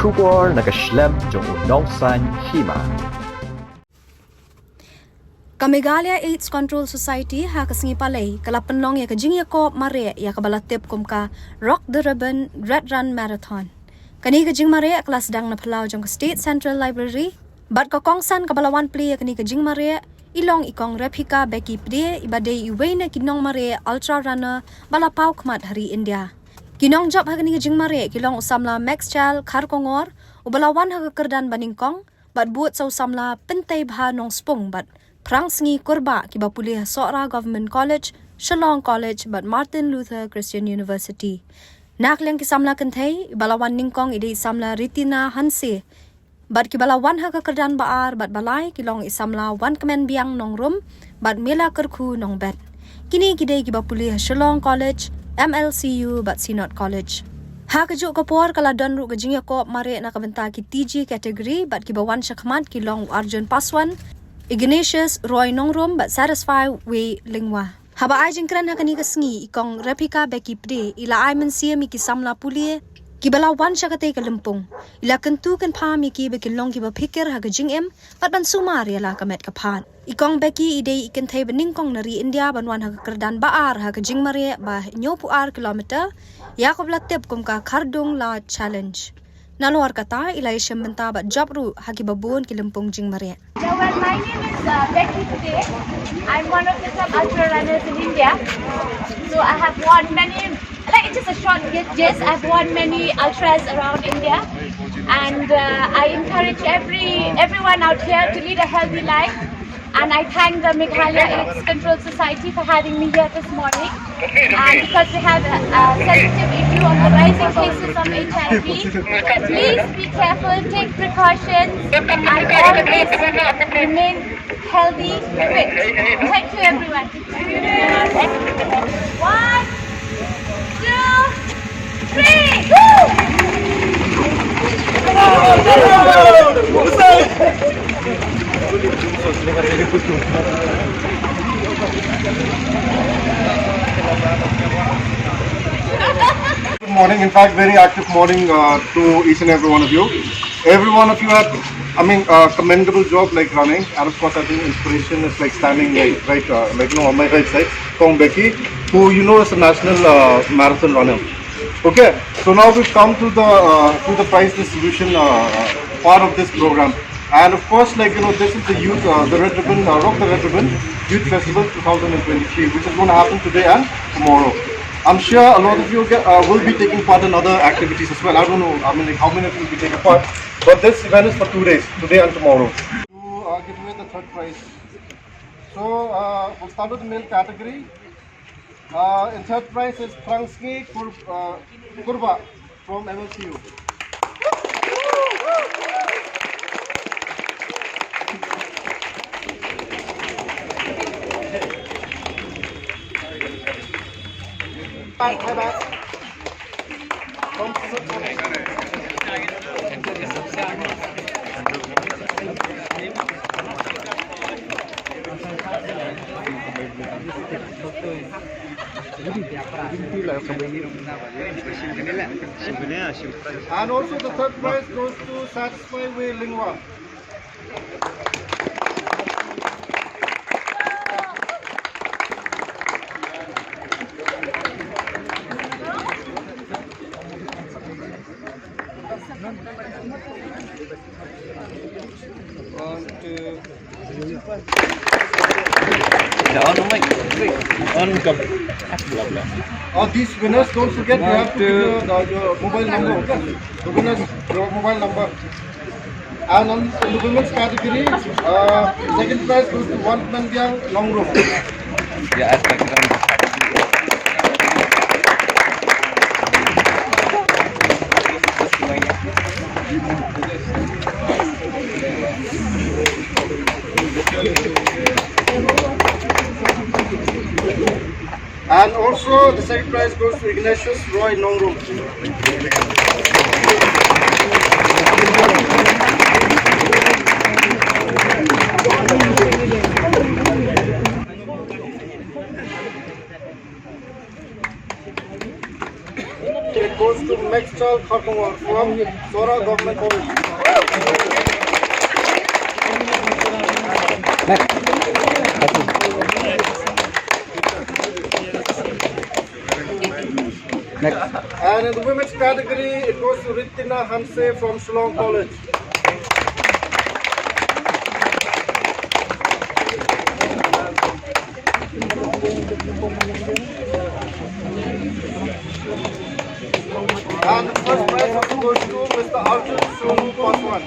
Shubor nakaslem jong unongsan Hima. Kamigalia AIDS Control Society ha kasingi palay kalapenong ya kajingya ko mare ya kabalatip kumka Rock the Ribbon Red Run Marathon. Kani Jingmareh kelas dang na palau jong State Central Library. Bat kongsan kabalawan pli ya kani Jingmareh ilong ikong replika beki pde ibadai iwe na kinong mare ultra runner balapau kmat hari India. Kinong job ha kani Jingmareh kilong Samla Max Chal Kharkongor ubalawan ha kerdan Nyngkong bat buat sau Samla pentai bha nong spung bat Perang sengi kurba kiba Pule Sohra Government College, Shillong College, but Martin Luther Christian University. Nakliang ki Samla kentai, balawan Nyngkong ide Samla Ritina Hanse. But kibalawan ha kekerdan baar, but balai kilong Samla wan kemen biang nong rum, but mela kerku nong bed. Kini kide kiba Pule Shillong College, MLCU, but Sinot College. Ha kejuk kapor kala don ru kejingya ko mare na kabenta ki TG kategori, but kibawan syakmat kilong Arjun Paswan, Ignatius Roy Nongrom but satisfy we lingwa. Haba ay jengkran ha kani kasngi ikong replika beki pde ila ay mensia miki Samla Pule kibala wan syakate kalempung ila kentu kan pa miki bekilong kiba pikir ha kajing pat ban sumar yala kamet kapan. Ikong beki ide ikan thai Nyngkong nari India banwan ha kerdan baar ha Jingmareh ba nyopuar kilometer ya koblatip kumka kardung la challenge. Naluar kata ilai syembenta bat job ru haki babun ki lempung Jingmareh. Yeah, well, my name is Becky today. I'm one of the top ultra runners in India. So I have won many, like it's just a short gist, I've won many ultras around India. And I encourage everyone out here to lead a healthy life. And I thank the Meghalaya AIDS Control Society for having me here this morning. And because we have a sensitive issue of the rising cases of HIV, please be careful, take precautions, and always remain healthy, fit. Thank you, everyone. 1, 2, 3. Good morning, in fact very active morning to each and every one of you. Every one of you have, commendable job like running, and of course I think inspiration is like standing right on my right side, Thong who is a national marathon runner. Okay, so now we've come to the prize distribution part of this program. And of course, this is the youth, the Red Ribbon, Rock the Red Ribbon Youth Festival 2023, which is going to happen today and tomorrow. I'm sure a lot of you will be taking part in other activities as well. I don't know, how many of you will be taking part, but this event is for 2 days, today and tomorrow. To give away the third prize. So, we'll start with the male category. In third prize is Prangsngi Kurba from MLCU. Bye. And also the third prize goes to Satisfy Way Lingwa. These winners, don't forget you have to give your mobile number. Okay? The winners, your mobile number. And on the women's category, second prize goes to one Nandyang long rope. Yeah, and also the second prize goes to Ignatius Roy Nongrum. It goes to Max Vishal Kharkamwar from Sohra Government College. And in the women's category, it goes to Ritina Hanse from Shillong College. And the first prize also goes to Mr. Arjun Sunu Paswan.